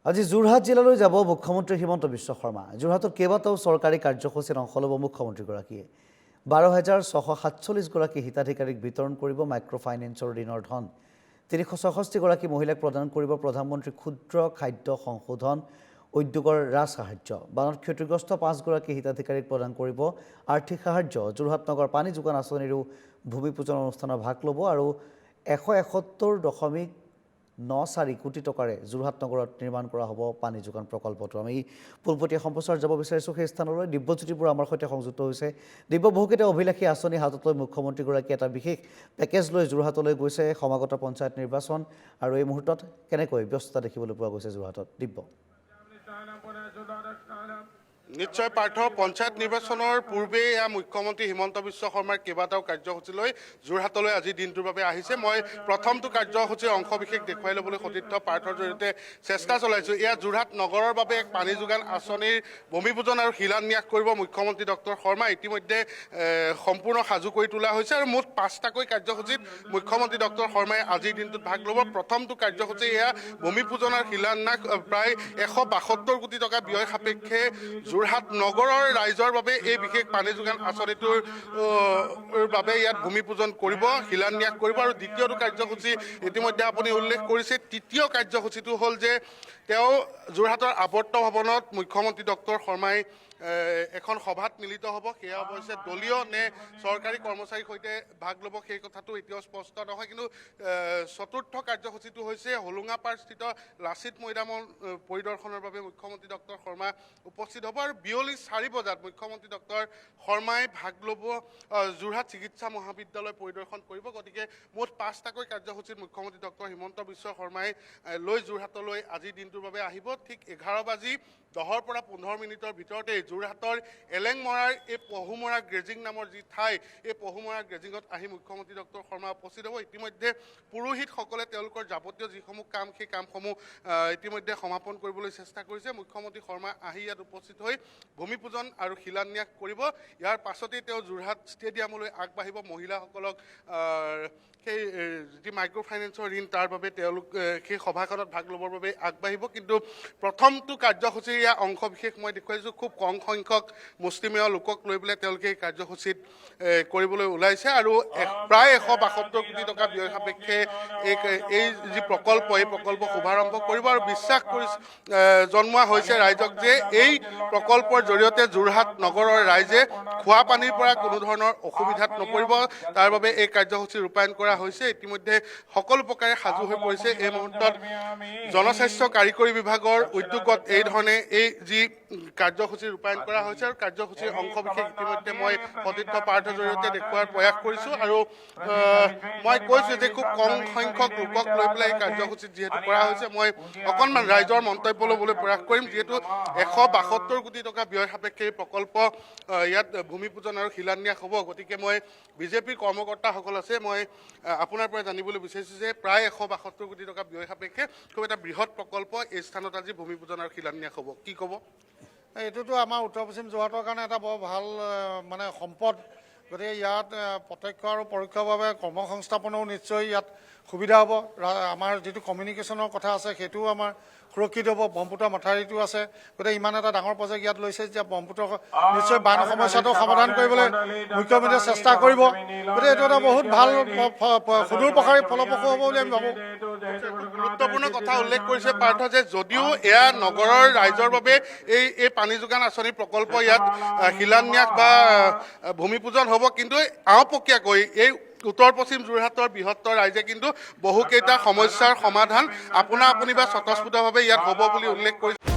আজি যোৰহাট জিলালৈ যাব মুখ্যমন্ত্ৰী হিমন্ত বিশ্ব শৰ্মা। যোৰহাটত কেইবাটাও চৰকাৰী কাৰ্যসূচীত অংশ ল'ব মুখ্যমন্ত্ৰীগৰাকীয়ে। 12,647 গৰাকী হিতাধিকাৰীক বিতৰণ কৰিব মাইক্ৰ' ফাইনেন্সৰ ঋণৰ ধন। 366 গৰাকী মহিলাক প্ৰদান কৰিব প্ৰধানমন্ত্ৰী ক্ষুদ্ৰ খাদ্য সংশোধন উদ্যোগৰ ৰাজ সাহায্য। বানত ক্ষতিগ্ৰস্ত 5 গৰাকী হিতাধিকাৰীক প্ৰদান কৰিব আৰ্থিক সাহায্য। যোৰহাট নগৰ পানী যোগান আঁচনিৰো ভূমিপূজন অনুষ্ঠানত ভাগ ল'ব আৰু 171.94 কোটি টকাৰে যোৰহাট নগৰত নিৰ্মাণ কৰা হ'ব পানী যোগান প্ৰকল্পটো। আমি পোনপটীয়া সম্প্ৰচাৰ যাব বিচাৰিছোঁ সেই স্থানলৈ। দিব্যজ্যোতি বৰুৱা আমাৰ সৈতে সংযুক্ত হৈছে। দিব্য, বহুকেইটা অভিলাষী আঁচনি হাতত লৈ মুখ্যমন্ত্ৰীগৰাকীয়ে এটা বিশেষ পেকেজ লৈ যোৰহাটলৈ গৈছে। সমাগত পঞ্চায়ত নিৰ্বাচন আৰু এই মুহূৰ্তত কেনেকৈ ব্যস্ততা দেখিবলৈ পোৱা গৈছে যোৰহাটত? দিব্য। নিশ্চয় পাৰ্থ, পঞ্চায়ত নিৰ্বাচনৰ পূৰ্বে এয়া মুখ্যমন্ত্ৰী হিমন্ত বিশ্ব শৰ্মাৰ কেইবাটাও কাৰ্যসূচী লৈ যোৰহাটলৈ আজি দিনটোৰ বাবে আহিছে। মই প্ৰথমটো কাৰ্যসূচীৰ অংশবিশেষ দেখুৱাই ল'বলৈ সতীৰ্থ পাৰ্থৰ জৰিয়তে চেষ্টা চলাইছোঁ। এয়া যোৰহাট নগৰৰ বাবে এক পানী যোগান আঁচনিৰ ভূমিপূজন আৰু শিলান্যাস কৰিব মুখ্যমন্ত্ৰী ডক্টৰ শৰ্মা। ইতিমধ্যে সম্পূৰ্ণ সাজু কৰি তোলা হৈছে আৰু মুঠ 5টাকৈ কাৰ্যসূচীত মুখ্যমন্ত্ৰী ডক্টৰ শৰ্মাই আজিৰ দিনটোত ভাগ ল'ব। প্ৰথমটো কাৰ্যসূচী এয়া ভূমিপূজন আৰু শিলান্যাস প্ৰায় 172 কোটি টকা ব্যয় সাপেক্ষে যোৰহাট নগৰৰ ৰাইজৰ বাবে এই বিশেষ পানী যোগান আঁচনিটোৰ বাবে ইয়াত ভূমিপূজন কৰিব, শিলান্যাস কৰিব। আৰু দ্বিতীয়টো কাৰ্যসূচী ইতিমধ্যে আপুনি উল্লেখ কৰিছে। তৃতীয় কাৰ্যসূচীটো হ'ল যে তেওঁ যোৰহাটৰ আৱৰ্ত ভৱনত মুখ্যমন্ত্ৰী ডক্টৰ শৰ্মাই এখন সভাত মিলিত হ'ব। সেয়া অৱশ্যে দলীয় নে চৰকাৰী কৰ্মচাৰীৰ সৈতে ভাগ ল'ব সেই কথাটো এতিয়াও স্পষ্ট নহয়। কিন্তু চতুৰ্থ কাৰ্যসূচীটো হৈছে হোলোঙাপাৰস্থিত লাচিত মৈদামৰ পৰিদৰ্শনৰ বাবে মুখ্যমন্ত্ৰী ডক্টৰ শৰ্মা উপস্থিত হ'ব আৰু বিয়লি 4 বজাত মুখ্যমন্ত্ৰী ডক্টৰ শৰ্মাই ভাগ ল'ব যোৰহাট চিকিৎসা মহাবিদ্যালয় পৰিদৰ্শন কৰিব। গতিকে মুঠ 5টাকৈ কাৰ্যসূচীত মুখ্যমন্ত্ৰী ডক্টৰ হিমন্ত বিশ্ব শৰ্মাই লৈ যোৰহাটলৈ আজিৰ দিনটোৰ বাবে আহিব। ঠিক 11:10 পৰা 15 মিনিটৰ ভিতৰতে যোৰহাটৰ এলেংমৰাৰ এই পহুমৰা গ্ৰেজিং নামৰ যি ঠাই, এই পহুমৰা গ্ৰেজিঙত আহি মুখ্যমন্ত্ৰী ডক্টৰ শৰ্মা উপস্থিত হ'ব। ইতিমধ্যে পুৰোহিতসকলে তেওঁলোকৰ যাৱতীয় যিসমূহ কাম, সেই কামসমূহ ইতিমধ্যে সমাপন কৰিবলৈ চেষ্টা কৰিছে। মুখ্যমন্ত্ৰী শৰ্মা আহি ইয়াত উপস্থিত হৈ ভূমিপূজন আৰু শিলান্যাস কৰিব। ইয়াৰ পাছতেই তেওঁ যোৰহাট ষ্টেডিয়ামলৈ আগবাঢ়িব। মহিলাসকলক সেই যি মাইক্ৰ' ফাইনেন্সৰ ঋণ তাৰ বাবে তেওঁলোক সেই সভাখনত ভাগ ল'বৰ বাবে আগবাঢ়িব। কিন্তু প্ৰথমটো কাৰ্যসূচীৰ ইয়াৰ অংশবিশেষ মই দেখুৱাইছোঁ। খুব কম সংখ্যক মুষ্টিমেয় লোকক লৈ পেলাই তেওঁলোকে এই কাৰ্যসূচীত কৰিবলৈ ওলাইছে আৰু প্ৰায় 172 কোটি টকা ব্যয় সাপেক্ষে এই যি প্ৰকল্প, এই প্ৰকল্প শুভাৰম্ভ কৰিব আৰু বিশ্বাস জনোৱা হৈছে ৰাইজক যে এই প্ৰকল্পৰ জৰিয়তে যোৰহাট নগৰৰ ৰাইজে খোৱা পানীৰ পৰা কোনো ধৰণৰ অসুবিধাত নপৰিব। তাৰ বাবে এই কাৰ্যসূচী ৰূপায়ণ কৰা হৈছে। ইতিমধ্যে সকলো প্ৰকাৰে সাজু হৈ পৰিছে। এই মুহূৰ্তত জনস্বাস্থ্য কাৰিকৰী বিভাগৰ উদ্যোগত এই ধৰণে এই যি কাৰ্যসূচী ৰূপায়ণ কৰা হৈছে আৰু কাৰ্যসূচীৰ অংশবিশেষ ইতিমধ্যে মই সতীৰ্থ পাৰ্থৰ জৰিয়তে দেখুওৱাৰ প্ৰয়াস কৰিছোঁ। আৰু মই কৈছোঁ যে খুব কম সংখ্যক লোকক লৈ পেলাই এই কাৰ্যসূচীত যিহেতু কৰা হৈছে, মই অকণমান ৰাইজৰ মন্তব্য ল'বলৈ প্ৰয়াস কৰিম। যিহেতু 172 কোটি টকা ব্যয় সাপেক্ষে এই প্ৰকল্প ইয়াত ভূমিপূজন আৰু শিলান্যাস হ'ব। গতিকে মই বিজেপিৰ কৰ্মকৰ্তাসকল আছে, মই আপোনাৰ পৰা জানিবলৈ বিচাৰিছোঁ যে প্ৰায় 172 কোটি টকা ব্যয় সাপেক্ষে খুব এটা বৃহৎ প্ৰকল্প এই স্থানত আজি ভূমিপূজন আৰু শিলান্যাস হ'ব। কি ক'ব? এইটোতো আমাৰ উত্তৰ পশ্চিম যোৰহাটৰ কাৰণে এটা বৰ ভাল সম্পদ। গতিকে ইয়াত প্ৰত্যক্ষ আৰু পৰোক্ষভাৱে কৰ্মসংস্থাপনৰো নিশ্চয় ইয়াত সুবিধা হ'ব। আমাৰ যিটো কমিউনিকেশ্যনৰ কথা আছে সেইটোও আমাৰ সুৰক্ষিত হ'ব। ব্ৰহ্মপুত্ৰ মাথাউৰিটো আছে। গতিকে ইমান এটা ডাঙৰ প্ৰজেক্ট ইয়াত লৈছে যেতিয়া ব্ৰহ্মপুত্ৰ নিশ্চয় বান সমস্যাটো সমাধান কৰিবলৈ মুখ্যমন্ত্ৰীয়ে চেষ্টা কৰিব। গতিকে এইটো এটা বহুত ভাল সুদূৰ প্ৰসাৰী ফলপ্ৰসূ হ'ব বুলি আমি ভাবোঁ। গুৰুত্বপূৰ্ণ কথা উল্লেখ কৰিছে পাৰ্থ যে যদিও এয়া নগৰৰ ৰাইজৰ বাবে এই পানী যোগান আঁচনি প্ৰকল্প ইয়াত শিলান্যাস বা ভূমিপূজন হ'ব, কিন্তু আওপকীয়াকৈ এই উত্তৰ পশ্চিম যোৰহাটৰ বৃহত্তৰ ৰাইজে কিন্তু বহুকেইটা সমস্যাৰ সমাধান আপোনা আপুনি বা স্বতঃস্ফূৰ্তভাৱে ইয়াত হ'ব বুলি উল্লেখ কৰিছে।